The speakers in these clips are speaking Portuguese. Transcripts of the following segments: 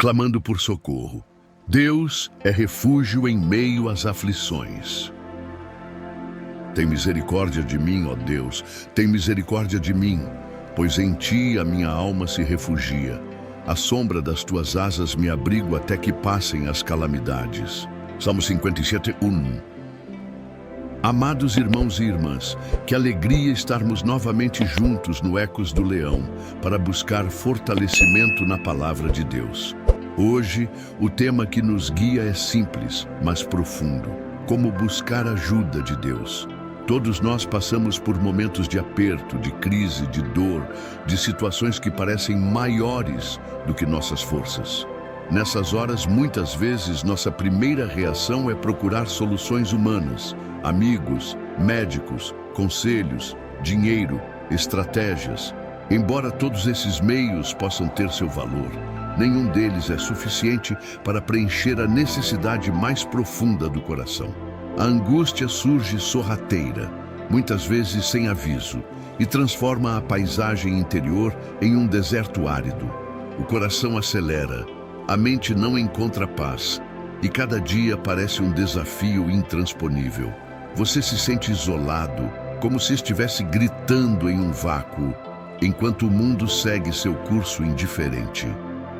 clamando por socorro. Deus é refúgio em meio às aflições. Tem misericórdia de mim, ó Deus, tem misericórdia de mim, pois em ti a minha alma se refugia. À sombra das tuas asas me abrigo até que passem as calamidades. Salmo 57:1. Amados irmãos e irmãs, que alegria estarmos novamente juntos no Ecos do Leão para buscar fortalecimento na palavra de Deus. Hoje, o tema que nos guia é simples, mas profundo: como buscar ajuda de Deus. Todos nós passamos por momentos de aperto, de crise, de dor, de situações que parecem maiores do que nossas forças. Nessas horas, muitas vezes, nossa primeira reação é procurar soluções humanas, amigos, médicos, conselhos, dinheiro, estratégias. Embora todos esses meios possam ter seu valor, nenhum deles é suficiente para preencher a necessidade mais profunda do coração. A angústia surge sorrateira, muitas vezes sem aviso, e transforma a paisagem interior em um deserto árido. O coração acelera, a mente não encontra paz, e cada dia parece um desafio intransponível. Você se sente isolado, como se estivesse gritando em um vácuo, enquanto o mundo segue seu curso indiferente.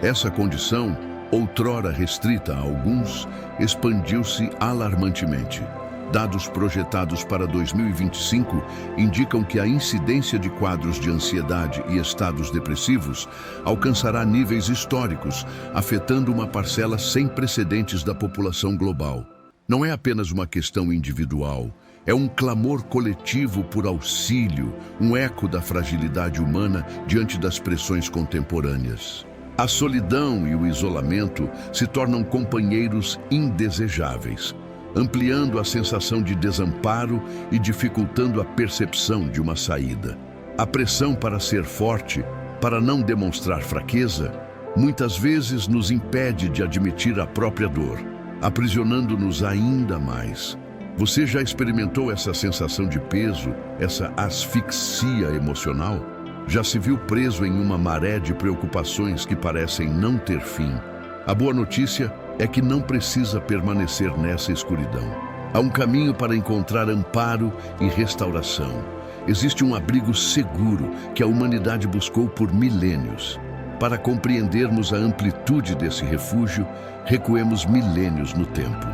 Essa condição, outrora restrita a alguns, expandiu-se alarmantemente. Dados projetados para 2025 indicam que a incidência de quadros de ansiedade e estados depressivos alcançará níveis históricos, afetando uma parcela sem precedentes da população global. Não é apenas uma questão individual, é um clamor coletivo por auxílio, um eco da fragilidade humana diante das pressões contemporâneas. A solidão e o isolamento se tornam companheiros indesejáveis, ampliando a sensação de desamparo e dificultando a percepção de uma saída. A pressão para ser forte, para não demonstrar fraqueza, muitas vezes nos impede de admitir a própria dor, aprisionando-nos ainda mais. Você já experimentou essa sensação de peso, essa asfixia emocional? Já se viu preso em uma maré de preocupações que parecem não ter fim? A boa notícia é que não precisa permanecer nessa escuridão. Há um caminho para encontrar amparo e restauração. Existe um abrigo seguro que a humanidade buscou por milênios. Para compreendermos a amplitude desse refúgio, recuemos milênios no tempo.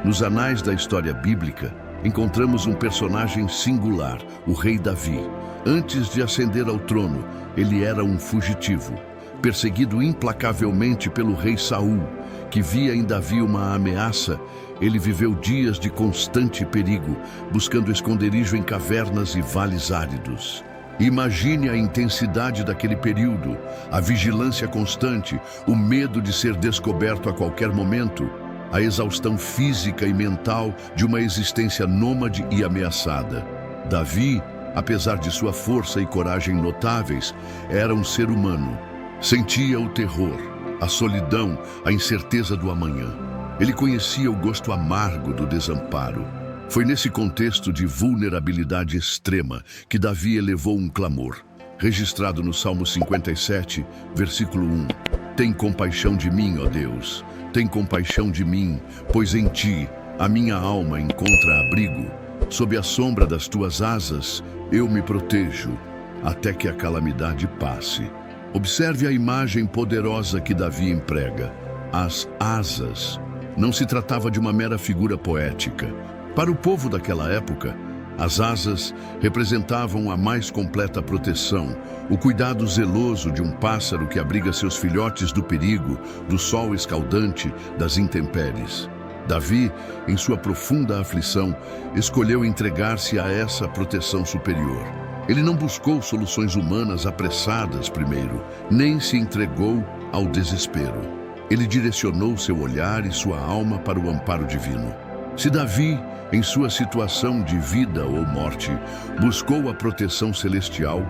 Nos anais da história bíblica, encontramos um personagem singular, o rei Davi. Antes de ascender ao trono, ele era um fugitivo, perseguido implacavelmente pelo rei Saul, que via em Davi uma ameaça. Ele viveu dias de constante perigo, buscando esconderijo em cavernas e vales áridos. Imagine a intensidade daquele período, a vigilância constante, o medo de ser descoberto a qualquer momento, a exaustão física e mental de uma existência nômade e ameaçada. Davi, apesar de sua força e coragem notáveis, era um ser humano. Sentia o terror, a solidão, a incerteza do amanhã. Ele conhecia o gosto amargo do desamparo. Foi nesse contexto de vulnerabilidade extrema que Davi elevou um clamor, registrado no Salmo 57, versículo 1. Tem compaixão de mim, ó Deus, tem compaixão de mim, pois em ti a minha alma encontra abrigo. Sob a sombra das tuas asas, eu me protejo, até que a calamidade passe. Observe a imagem poderosa que Davi emprega. As asas. Não se tratava de uma mera figura poética. Para o povo daquela época, as asas representavam a mais completa proteção, o cuidado zeloso de um pássaro que abriga seus filhotes do perigo, do sol escaldante, das intempéries. Davi, em sua profunda aflição, escolheu entregar-se a essa proteção superior. Ele não buscou soluções humanas apressadas primeiro, nem se entregou ao desespero. Ele direcionou seu olhar e sua alma para o amparo divino. Se Davi, em sua situação de vida ou morte, buscou a proteção celestial,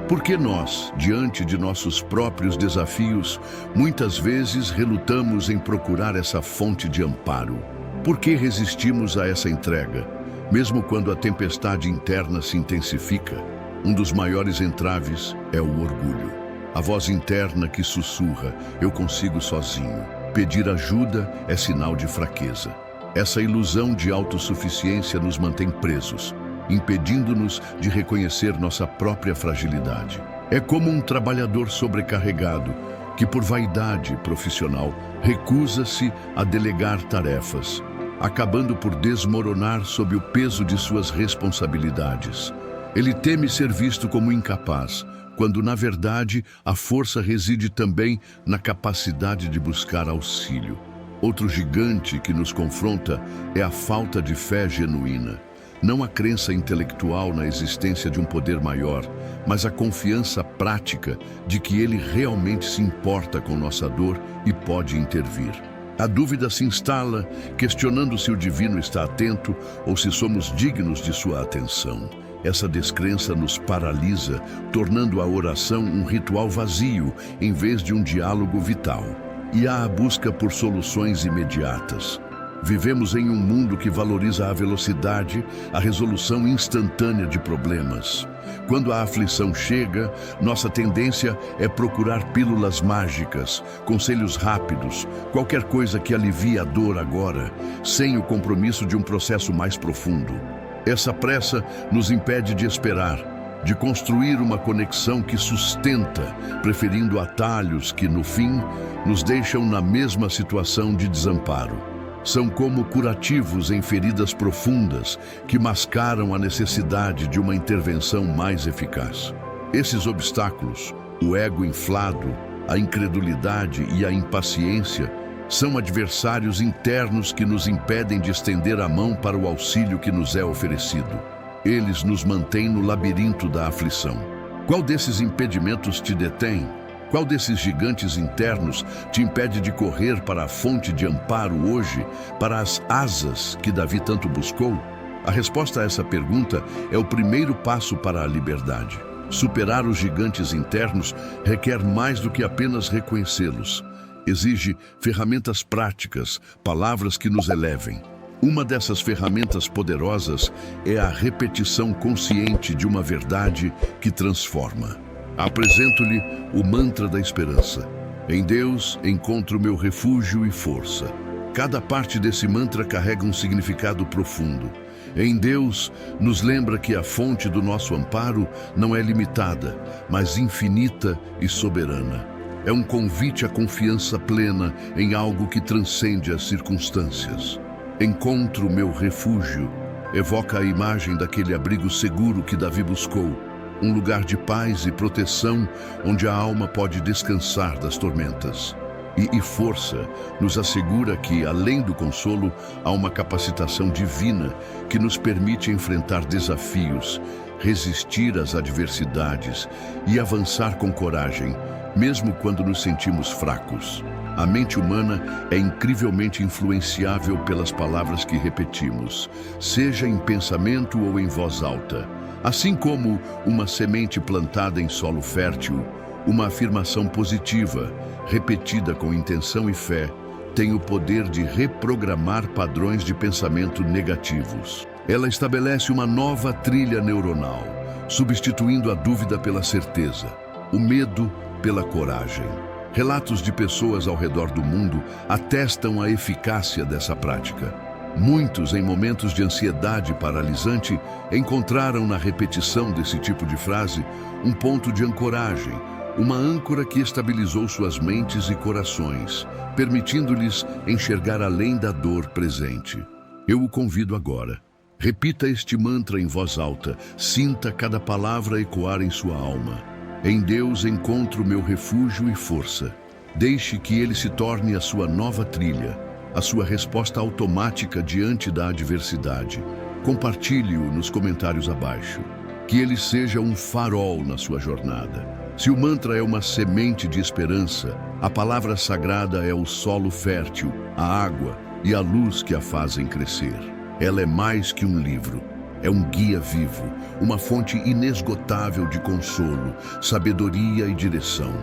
por que nós, diante de nossos próprios desafios, muitas vezes relutamos em procurar essa fonte de amparo? Por que resistimos a essa entrega, mesmo quando a tempestade interna se intensifica? Um dos maiores entraves é o orgulho. A voz interna que sussurra: eu consigo sozinho. pedir ajuda é sinal de fraqueza. Essa ilusão de autossuficiência nos mantém presos, impedindo-nos de reconhecer nossa própria fragilidade. É como um trabalhador sobrecarregado que, por vaidade profissional, recusa-se a delegar tarefas, acabando por desmoronar sob o peso de suas responsabilidades. Ele teme ser visto como incapaz, quando, na verdade, a força reside também na capacidade de buscar auxílio. Outro gigante que nos confronta é a falta de fé genuína. Não a crença intelectual na existência de um poder maior, mas a confiança prática de que ele realmente se importa com nossa dor e pode intervir. A dúvida se instala, questionando se o divino está atento ou se somos dignos de sua atenção. Essa descrença nos paralisa, tornando a oração um ritual vazio, em vez de um diálogo vital. E há a busca por soluções imediatas. Vivemos em um mundo que valoriza a velocidade, a resolução instantânea de problemas. Quando a aflição chega, nossa tendência é procurar pílulas mágicas, conselhos rápidos, qualquer coisa que alivie a dor agora, sem o compromisso de um processo mais profundo. Essa pressa nos impede de esperar, de construir uma conexão que sustenta, preferindo atalhos que, no fim, nos deixam na mesma situação de desamparo. São como curativos em feridas profundas que mascaram a necessidade de uma intervenção mais eficaz. Esses obstáculos, o ego inflado, a incredulidade e a impaciência, são adversários internos que nos impedem de estender a mão para o auxílio que nos é oferecido. Eles nos mantêm no labirinto da aflição. Qual desses impedimentos te detém? Qual desses gigantes internos te impede de correr para a fonte de amparo hoje, para as asas que Davi tanto buscou? A resposta a essa pergunta é o primeiro passo para a liberdade. Superar os gigantes internos requer mais do que apenas reconhecê-los. Exige ferramentas práticas, palavras que nos elevem. Uma dessas ferramentas poderosas é a repetição consciente de uma verdade que transforma. Apresento-lhe o mantra da esperança. Em Deus encontro meu refúgio e força. Cada parte desse mantra carrega um significado profundo. Em Deus, nos lembra que a fonte do nosso amparo não é limitada, mas infinita e soberana. É um convite à confiança plena em algo que transcende as circunstâncias. Encontro meu refúgio evoca a imagem daquele abrigo seguro que Davi buscou, um lugar de paz e proteção onde a alma pode descansar das tormentas. E força nos assegura que, além do consolo, há uma capacitação divina que nos permite enfrentar desafios, resistir às adversidades e avançar com coragem, mesmo quando nos sentimos fracos. A mente humana é incrivelmente influenciável pelas palavras que repetimos, seja em pensamento ou em voz alta. Assim como uma semente plantada em solo fértil, uma afirmação positiva, repetida com intenção e fé, tem o poder de reprogramar padrões de pensamento negativos. Ela estabelece uma nova trilha neuronal, substituindo a dúvida pela certeza, o medo pela coragem. Relatos de pessoas ao redor do mundo atestam a eficácia dessa prática. Muitos, em momentos de ansiedade paralisante, encontraram na repetição desse tipo de frase um ponto de ancoragem, uma âncora que estabilizou suas mentes e corações, permitindo-lhes enxergar além da dor presente. Eu o convido agora. Repita este mantra em voz alta, sinta cada palavra ecoar em sua alma. Em Deus encontro meu refúgio e força. Deixe que Ele se torne a sua nova trilha, a sua resposta automática diante da adversidade. Compartilhe-o nos comentários abaixo. Que ele seja um farol na sua jornada. Se o mantra é uma semente de esperança, a palavra sagrada é o solo fértil, a água e a luz que a fazem crescer. Ela é mais que um livro. É um guia vivo, uma fonte inesgotável de consolo, sabedoria e direção.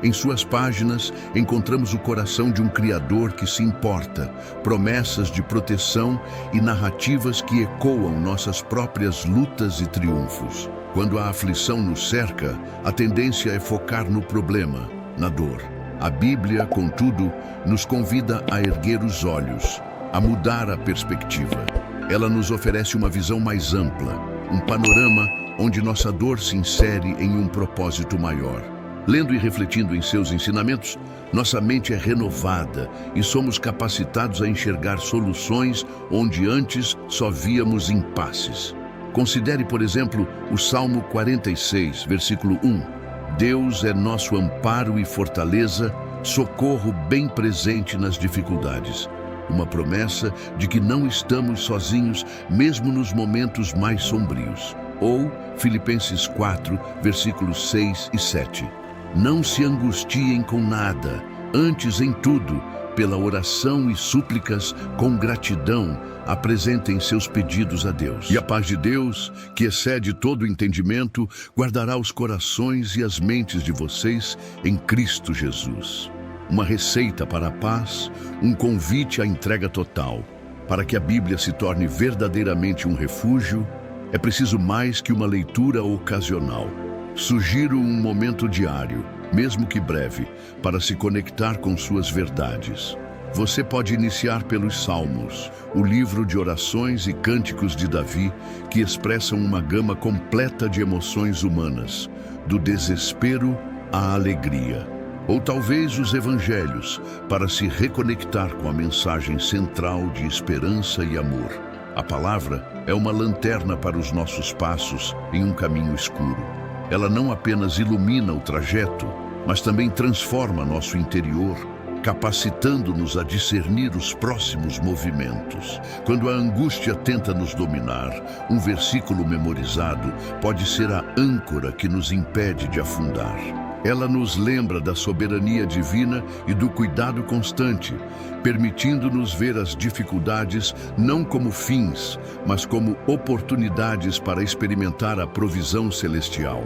Em suas páginas, encontramos o coração de um Criador que se importa, promessas de proteção e narrativas que ecoam nossas próprias lutas e triunfos. Quando a aflição nos cerca, a tendência é focar no problema, na dor. A Bíblia, contudo, nos convida a erguer os olhos, a mudar a perspectiva. Ela nos oferece uma visão mais ampla, um panorama onde nossa dor se insere em um propósito maior. Lendo e refletindo em seus ensinamentos, nossa mente é renovada e somos capacitados a enxergar soluções onde antes só víamos impasses. Considere, por exemplo, o Salmo 46, versículo 1. Deus é nosso amparo e fortaleza, socorro bem presente nas dificuldades. Uma promessa de que não estamos sozinhos, mesmo nos momentos mais sombrios. Ou Filipenses 4, versículos 6 e 7. Não se angustiem com nada, antes em tudo, pela oração e súplicas, com gratidão, apresentem seus pedidos a Deus. E a paz de Deus, que excede todo o entendimento, guardará os corações e as mentes de vocês em Cristo Jesus. Uma receita para a paz, um convite à entrega total. Para que a Bíblia se torne verdadeiramente um refúgio, é preciso mais que uma leitura ocasional. Sugiro um momento diário, mesmo que breve, para se conectar com suas verdades. Você pode iniciar pelos Salmos, o livro de orações e cânticos de Davi, que expressam uma gama completa de emoções humanas, do desespero à alegria. Ou talvez os Evangelhos, para se reconectar com a mensagem central de esperança e amor. A palavra é uma lanterna para os nossos passos em um caminho escuro. Ela não apenas ilumina o trajeto, mas também transforma nosso interior, capacitando-nos a discernir os próximos movimentos. Quando a angústia tenta nos dominar, um versículo memorizado pode ser a âncora que nos impede de afundar. Ela nos lembra da soberania divina e do cuidado constante, permitindo-nos ver as dificuldades não como fins, mas como oportunidades para experimentar a provisão celestial.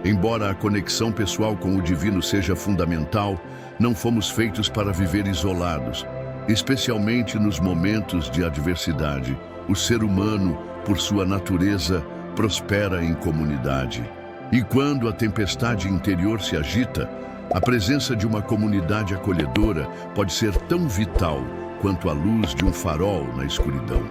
Embora a conexão pessoal com o divino seja fundamental, não fomos feitos para viver isolados, especialmente nos momentos de adversidade. O ser humano, por sua natureza, prospera em comunidade. E quando a tempestade interior se agita, a presença de uma comunidade acolhedora pode ser tão vital quanto a luz de um farol na escuridão.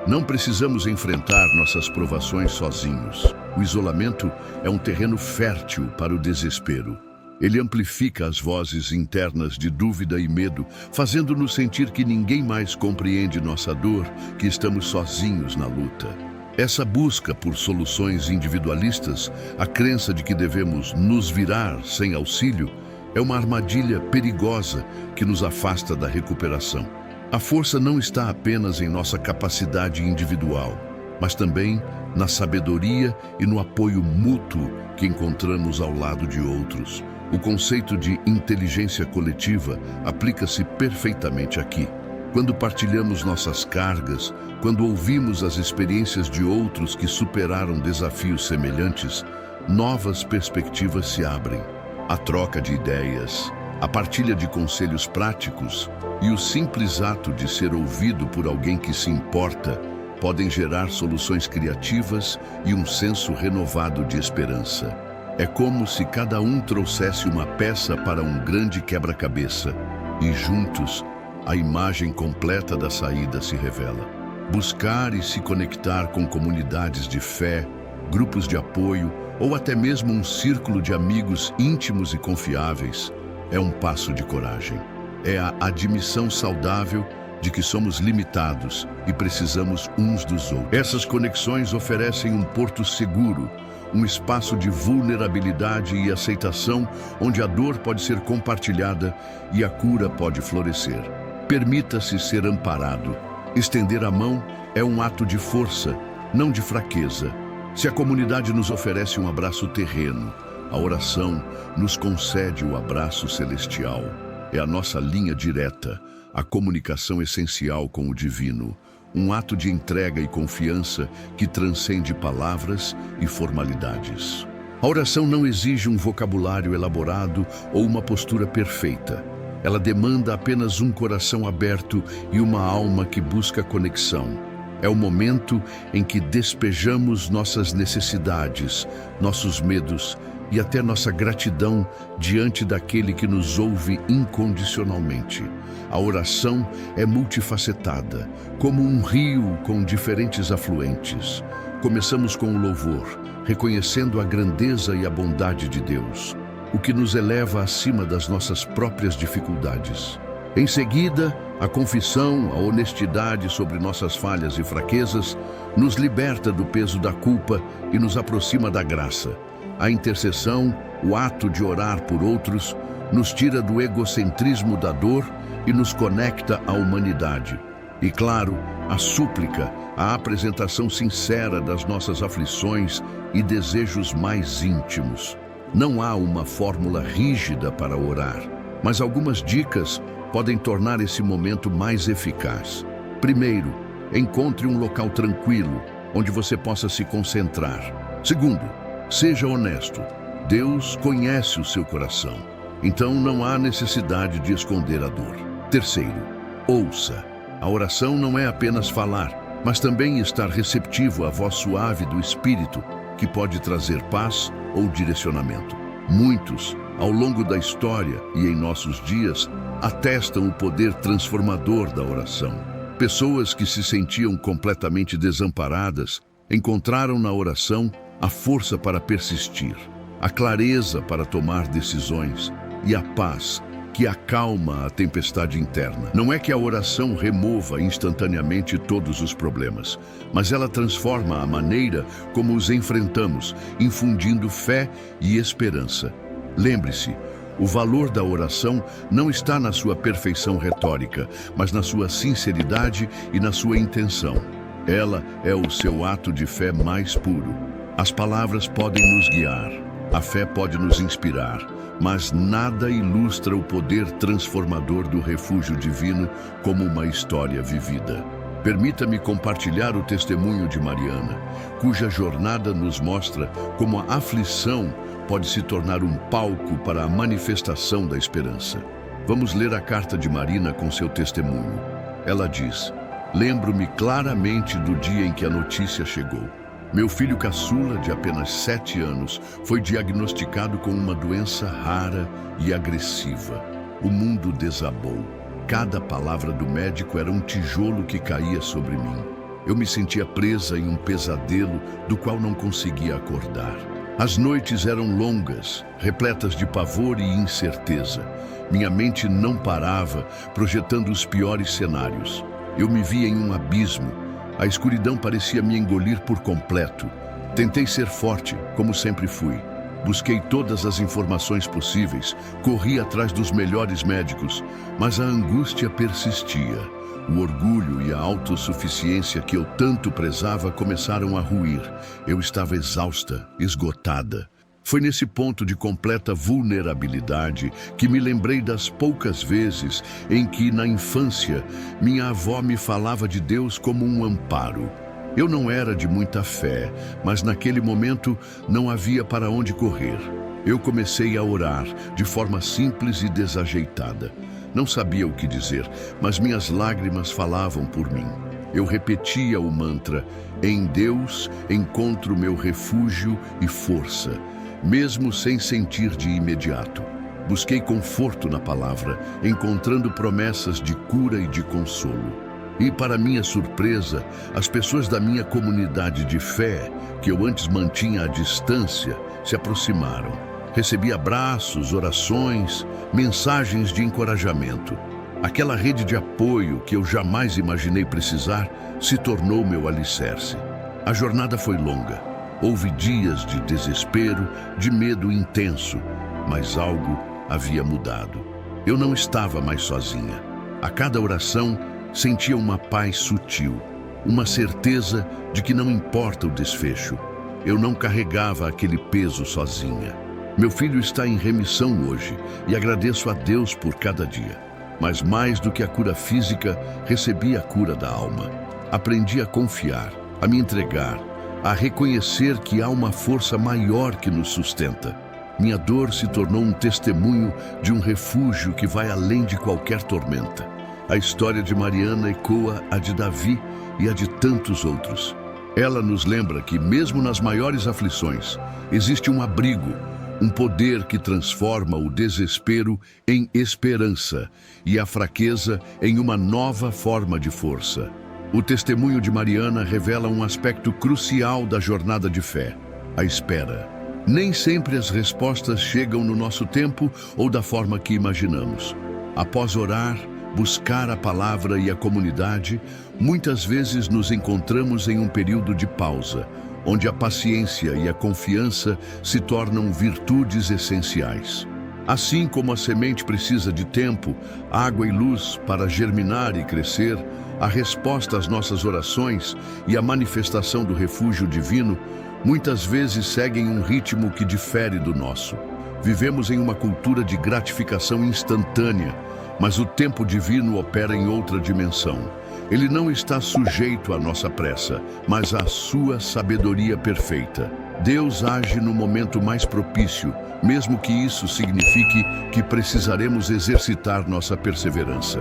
Não precisamos enfrentar nossas provações sozinhos. O isolamento é um terreno fértil para o desespero. Ele amplifica as vozes internas de dúvida e medo, fazendo-nos sentir que ninguém mais compreende nossa dor, que estamos sozinhos na luta. Essa busca por soluções individualistas, a crença de que devemos nos virar sem auxílio, é uma armadilha perigosa que nos afasta da recuperação. A força não está apenas em nossa capacidade individual, mas também na sabedoria e no apoio mútuo que encontramos ao lado de outros. O conceito de inteligência coletiva aplica-se perfeitamente aqui. Quando partilhamos nossas cargas, quando ouvimos as experiências de outros que superaram desafios semelhantes, novas perspectivas se abrem. A troca de ideias, a partilha de conselhos práticos e o simples ato de ser ouvido por alguém que se importa podem gerar soluções criativas e um senso renovado de esperança. É como se cada um trouxesse uma peça para um grande quebra-cabeça e juntos a imagem completa da saída se revela. Buscar e se conectar com comunidades de fé, grupos de apoio ou até mesmo um círculo de amigos íntimos e confiáveis é um passo de coragem. É a admissão saudável de que somos limitados e precisamos uns dos outros. Essas conexões oferecem um porto seguro, um espaço de vulnerabilidade e aceitação onde a dor pode ser compartilhada e a cura pode florescer. Permita-se ser amparado. Estender a mão é um ato de força, não de fraqueza. Se a comunidade nos oferece um abraço terreno, a oração nos concede o abraço celestial. É a nossa linha direta, a comunicação essencial com o divino, um ato de entrega e confiança que transcende palavras e formalidades. A oração não exige um vocabulário elaborado ou uma postura perfeita. Ela demanda apenas um coração aberto e uma alma que busca conexão. É o momento em que despejamos nossas necessidades, nossos medos e até nossa gratidão diante daquele que nos ouve incondicionalmente. A oração é multifacetada, como um rio com diferentes afluentes. Começamos com o louvor, reconhecendo a grandeza e a bondade de Deus, o que nos eleva acima das nossas próprias dificuldades. Em seguida, a confissão, a honestidade sobre nossas falhas e fraquezas, nos liberta do peso da culpa e nos aproxima da graça. A intercessão, o ato de orar por outros, nos tira do egocentrismo da dor e nos conecta à humanidade. E claro, a súplica, a apresentação sincera das nossas aflições e desejos mais íntimos. Não há uma fórmula rígida para orar, mas algumas dicas podem tornar esse momento mais eficaz. Primeiro, encontre um local tranquilo, onde você possa se concentrar. Segundo, seja honesto. Deus conhece o seu coração, então não há necessidade de esconder a dor. Terceiro, ouça. A oração não é apenas falar, mas também estar receptivo à voz suave do Espírito, que pode trazer paz ou direcionamento. Muitos, ao longo da história e em nossos dias, atestam o poder transformador da oração. Pessoas que se sentiam completamente desamparadas encontraram na oração a força para persistir, a clareza para tomar decisões e a paz que acalma a tempestade interna. Não é que a oração remova instantaneamente todos os problemas, mas ela transforma a maneira como os enfrentamos, infundindo fé e esperança. Lembre-se, o valor da oração não está na sua perfeição retórica, mas na sua sinceridade e na sua intenção. Ela é o seu ato de fé mais puro. As palavras podem nos guiar, a fé pode nos inspirar, mas nada ilustra o poder transformador do refúgio divino como uma história vivida. Permita-me compartilhar o testemunho de Mariana, cuja jornada nos mostra como a aflição pode se tornar um palco para a manifestação da esperança. Vamos ler a carta de Marina com seu testemunho. Ela diz: "Lembro-me claramente do dia em que a notícia chegou. Meu filho caçula, de apenas 7 anos, foi diagnosticado com uma doença rara e agressiva. O mundo desabou. Cada palavra do médico era um tijolo que caía sobre mim. Eu me sentia presa em um pesadelo do qual não conseguia acordar. As noites eram longas, repletas de pavor e incerteza. Minha mente não parava, projetando os piores cenários. Eu me via em um abismo. A escuridão parecia me engolir por completo. Tentei ser forte, como sempre fui. Busquei todas as informações possíveis, corri atrás dos melhores médicos, mas a angústia persistia. O orgulho e a autossuficiência que eu tanto prezava começaram a ruir. Eu estava exausta, esgotada. Foi nesse ponto de completa vulnerabilidade que me lembrei das poucas vezes em que, na infância, minha avó me falava de Deus como um amparo. Eu não era de muita fé, mas naquele momento não havia para onde correr. Eu comecei a orar de forma simples e desajeitada. Não sabia o que dizer, mas minhas lágrimas falavam por mim. Eu repetia o mantra: "Em Deus encontro meu refúgio e força", mesmo sem sentir de imediato. Busquei conforto na palavra, encontrando promessas de cura e de consolo. E, para minha surpresa, as pessoas da minha comunidade de fé, que eu antes mantinha à distância, se aproximaram. Recebi abraços, orações, mensagens de encorajamento. Aquela rede de apoio que eu jamais imaginei precisar se tornou meu alicerce. A jornada foi longa. Houve dias de desespero, de medo intenso, mas algo havia mudado. Eu não estava mais sozinha. A cada oração, sentia uma paz sutil, uma certeza de que não importa o desfecho. Eu não carregava aquele peso sozinha. Meu filho está em remissão hoje e agradeço a Deus por cada dia. Mas mais do que a cura física, recebi a cura da alma. Aprendi a confiar, a me entregar, a reconhecer que há uma força maior que nos sustenta. Minha dor se tornou um testemunho de um refúgio que vai além de qualquer tormenta. A história de Mariana ecoa a de Davi e a de tantos outros. Ela nos lembra que, mesmo nas maiores aflições, existe um abrigo, Um poder que transforma o desespero em esperança e a fraqueza em uma nova forma de força. O testemunho de Mariana revela um aspecto crucial da jornada de fé: a espera. Nem sempre as respostas chegam no nosso tempo ou da forma que imaginamos. Após orar, buscar a palavra e a comunidade, muitas vezes nos encontramos em um período de pausa, onde a paciência e a confiança se tornam virtudes essenciais. Assim como a semente precisa de tempo, água e luz para germinar e crescer, a resposta às nossas orações e a manifestação do refúgio divino muitas vezes seguem um ritmo que difere do nosso. Vivemos em uma cultura de gratificação instantânea, mas o tempo divino opera em outra dimensão. Ele não está sujeito à nossa pressa, mas à sua sabedoria perfeita. Deus age no momento mais propício, mesmo que isso signifique que precisaremos exercitar nossa perseverança.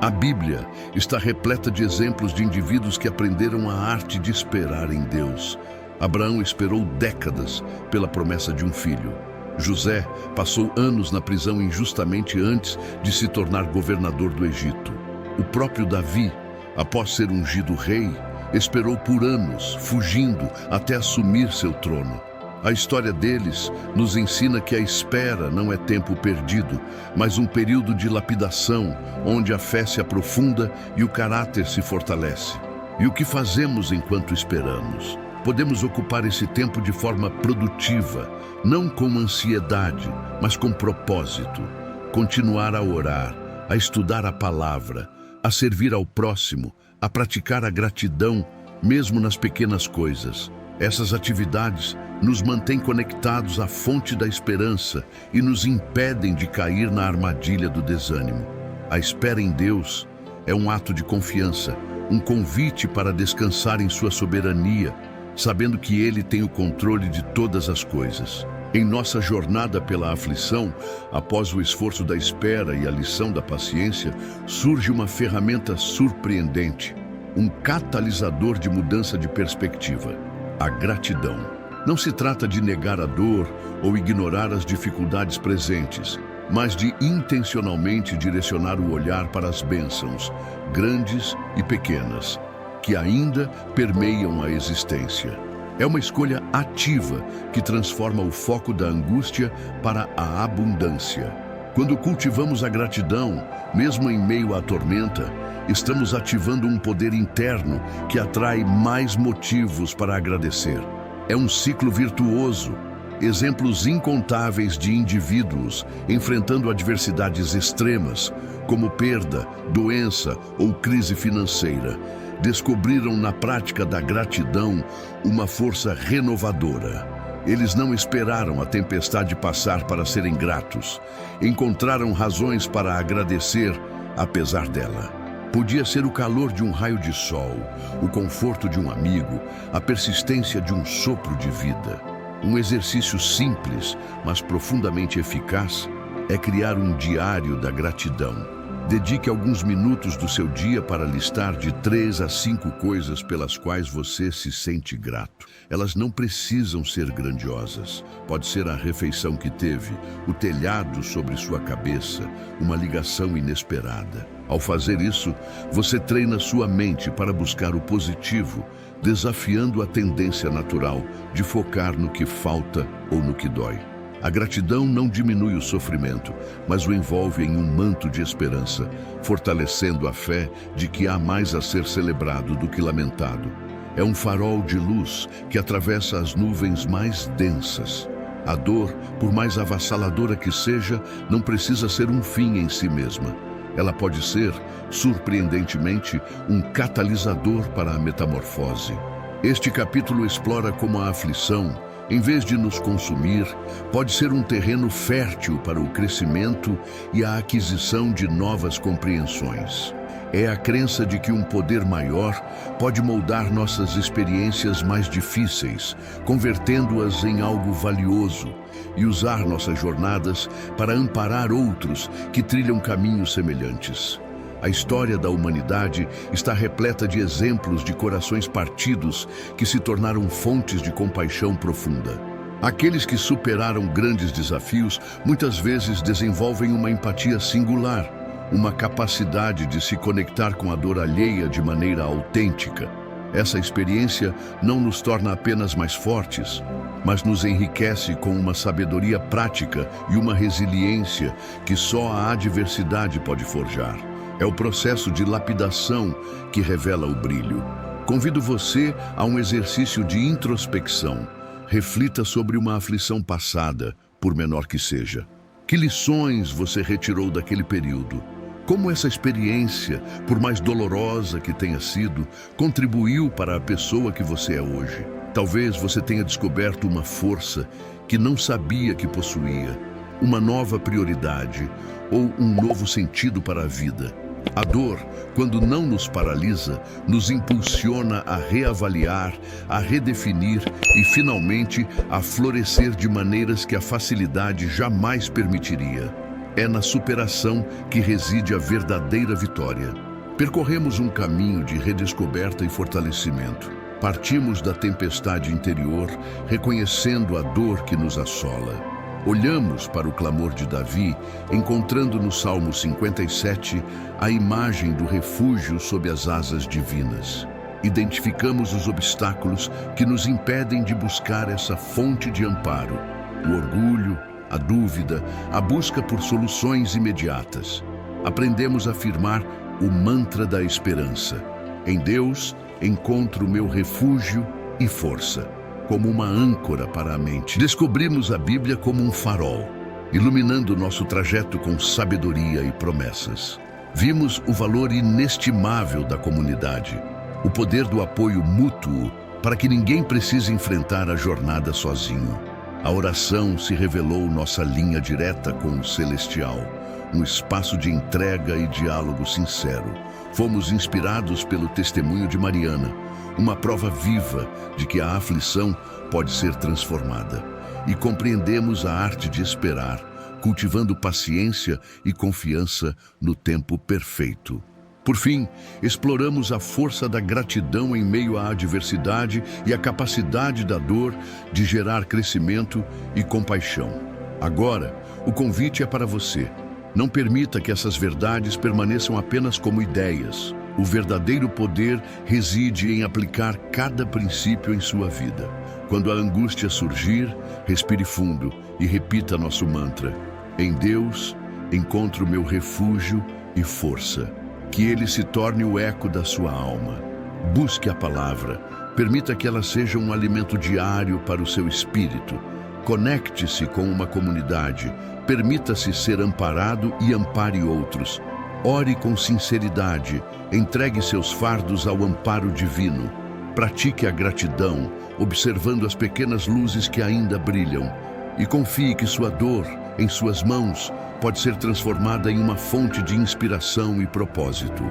A Bíblia está repleta de exemplos de indivíduos que aprenderam a arte de esperar em Deus. Abraão esperou décadas pela promessa de um filho. José passou anos na prisão injustamente antes de se tornar governador do Egito. O próprio Davi, após ser ungido rei, esperou por anos, fugindo até assumir seu trono. A história deles nos ensina que a espera não é tempo perdido, mas um período de lapidação, onde a fé se aprofunda e o caráter se fortalece. E o que fazemos enquanto esperamos? Podemos ocupar esse tempo de forma produtiva, não com ansiedade, mas com propósito. Continuar a orar, a estudar a palavra, a servir ao próximo, a praticar a gratidão, mesmo nas pequenas coisas. Essas atividades nos mantêm conectados à fonte da esperança e nos impedem de cair na armadilha do desânimo. A espera em Deus é um ato de confiança, um convite para descansar em sua soberania, sabendo que Ele tem o controle de todas as coisas. Em nossa jornada pela aflição, após o esforço da espera e a lição da paciência, surge uma ferramenta surpreendente, um catalisador de mudança de perspectiva: a gratidão. Não se trata de negar a dor ou ignorar as dificuldades presentes, mas de intencionalmente direcionar o olhar para as bênçãos, grandes e pequenas, que ainda permeiam a existência. É uma escolha ativa que transforma o foco da angústia para a abundância. Quando cultivamos a gratidão, mesmo em meio à tormenta, estamos ativando um poder interno que atrai mais motivos para agradecer. É um ciclo virtuoso. Exemplos incontáveis de indivíduos enfrentando adversidades extremas, como perda, doença ou crise financeira, descobriram na prática da gratidão uma força renovadora. Eles não esperaram a tempestade passar para serem gratos. Encontraram razões para agradecer, apesar dela. Podia ser o calor de um raio de sol, o conforto de um amigo, a persistência de um sopro de vida. Um exercício simples, mas profundamente eficaz, é criar um diário da gratidão. Dedique alguns minutos do seu dia para listar de 3 a 5 coisas pelas quais você se sente grato. Elas não precisam ser grandiosas. Pode ser a refeição que teve, o telhado sobre sua cabeça, uma ligação inesperada. Ao fazer isso, você treina sua mente para buscar o positivo, desafiando a tendência natural de focar no que falta ou no que dói. A gratidão não diminui o sofrimento, mas o envolve em um manto de esperança, fortalecendo a fé de que há mais a ser celebrado do que lamentado. É um farol de luz que atravessa as nuvens mais densas. A dor, por mais avassaladora que seja, não precisa ser um fim em si mesma. Ela pode ser, surpreendentemente, um catalisador para a metamorfose. Este capítulo explora como a aflição, em vez de nos consumir, pode ser um terreno fértil para o crescimento e a aquisição de novas compreensões. É a crença de que um poder maior pode moldar nossas experiências mais difíceis, convertendo-as em algo valioso, e usar nossas jornadas para amparar outros que trilham caminhos semelhantes. A história da humanidade está repleta de exemplos de corações partidos que se tornaram fontes de compaixão profunda. Aqueles que superaram grandes desafios muitas vezes desenvolvem uma empatia singular, uma capacidade de se conectar com a dor alheia de maneira autêntica. Essa experiência não nos torna apenas mais fortes, mas nos enriquece com uma sabedoria prática e uma resiliência que só a adversidade pode forjar. É o processo de lapidação que revela o brilho. Convido você a um exercício de introspecção. Reflita sobre uma aflição passada, por menor que seja. Que lições você retirou daquele período? Como essa experiência, por mais dolorosa que tenha sido, contribuiu para a pessoa que você é hoje? Talvez você tenha descoberto uma força que não sabia que possuía, uma nova prioridade ou um novo sentido para a vida. A dor, quando não nos paralisa, nos impulsiona a reavaliar, a redefinir e, finalmente, a florescer de maneiras que a facilidade jamais permitiria. É na superação que reside a verdadeira vitória. Percorremos um caminho de redescoberta e fortalecimento. Partimos da tempestade interior, reconhecendo a dor que nos assola. Olhamos para o clamor de Davi, encontrando no Salmo 57 a imagem do refúgio sob as asas divinas. Identificamos os obstáculos que nos impedem de buscar essa fonte de amparo: o orgulho, a dúvida, a busca por soluções imediatas. Aprendemos a afirmar o mantra da esperança: em Deus encontro meu refúgio e força. Como uma âncora para a mente. Descobrimos a Bíblia como um farol, iluminando nosso trajeto com sabedoria e promessas. Vimos o valor inestimável da comunidade, o poder do apoio mútuo para que ninguém precise enfrentar a jornada sozinho. A oração se revelou nossa linha direta com o celestial, um espaço de entrega e diálogo sincero. Fomos inspirados pelo testemunho de Mariana, uma prova viva de que a aflição pode ser transformada. E compreendemos a arte de esperar, cultivando paciência e confiança no tempo perfeito. Por fim, exploramos a força da gratidão em meio à adversidade e a capacidade da dor de gerar crescimento e compaixão. Agora, o convite é para você. Não permita que essas verdades permaneçam apenas como ideias. O verdadeiro poder reside em aplicar cada princípio em sua vida. Quando a angústia surgir, respire fundo e repita nosso mantra: em Deus encontro meu refúgio e força. Que ele se torne o eco da sua alma. Busque a palavra, permita que ela seja um alimento diário para o seu espírito. Conecte-se com uma comunidade, permita-se ser amparado e ampare outros. Ore com sinceridade, entregue seus fardos ao amparo divino. Pratique a gratidão, observando as pequenas luzes que ainda brilham. E confie que sua dor, em suas mãos, pode ser transformada em uma fonte de inspiração e propósito.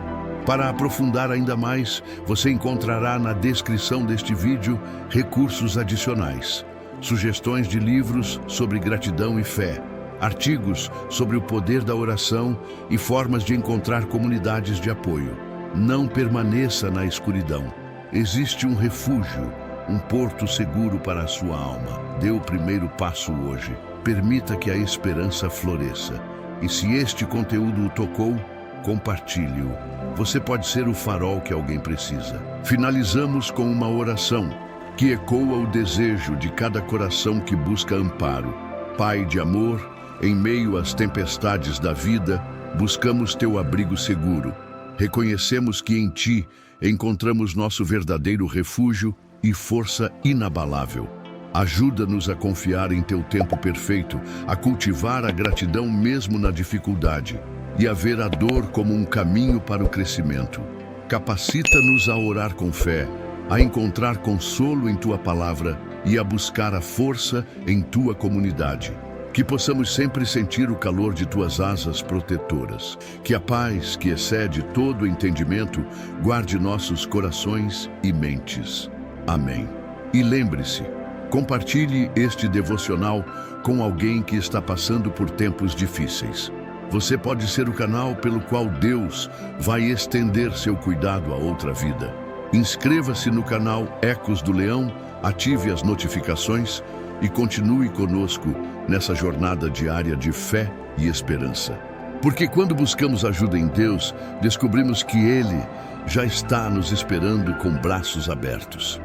Para aprofundar ainda mais, você encontrará na descrição deste vídeo recursos adicionais, sugestões de livros sobre gratidão e fé, artigos sobre o poder da oração e formas de encontrar comunidades de apoio. Não permaneça na escuridão. Existe um refúgio, um porto seguro para a sua alma. Dê o primeiro passo hoje. Permita que a esperança floresça. E se este conteúdo o tocou, compartilhe-o. Você pode ser o farol que alguém precisa. Finalizamos com uma oração que ecoa o desejo de cada coração que busca amparo. Pai de amor, em meio às tempestades da vida, buscamos teu abrigo seguro. Reconhecemos que em ti encontramos nosso verdadeiro refúgio e força inabalável. Ajuda-nos a confiar em teu tempo perfeito, a cultivar a gratidão mesmo na dificuldade e a ver a dor como um caminho para o crescimento. Capacita-nos a orar com fé, a encontrar consolo em tua palavra e a buscar a força em tua comunidade. Que possamos sempre sentir o calor de tuas asas protetoras. Que a paz, que excede todo o entendimento, guarde nossos corações e mentes. Amém. E lembre-se, compartilhe este devocional com alguém que está passando por tempos difíceis. Você pode ser o canal pelo qual Deus vai estender seu cuidado a outra vida. Inscreva-se no canal Ecos do Leão, ative as notificações e continue conosco nessa jornada diária de fé e esperança. Porque quando buscamos ajuda em Deus, descobrimos que Ele já está nos esperando com braços abertos.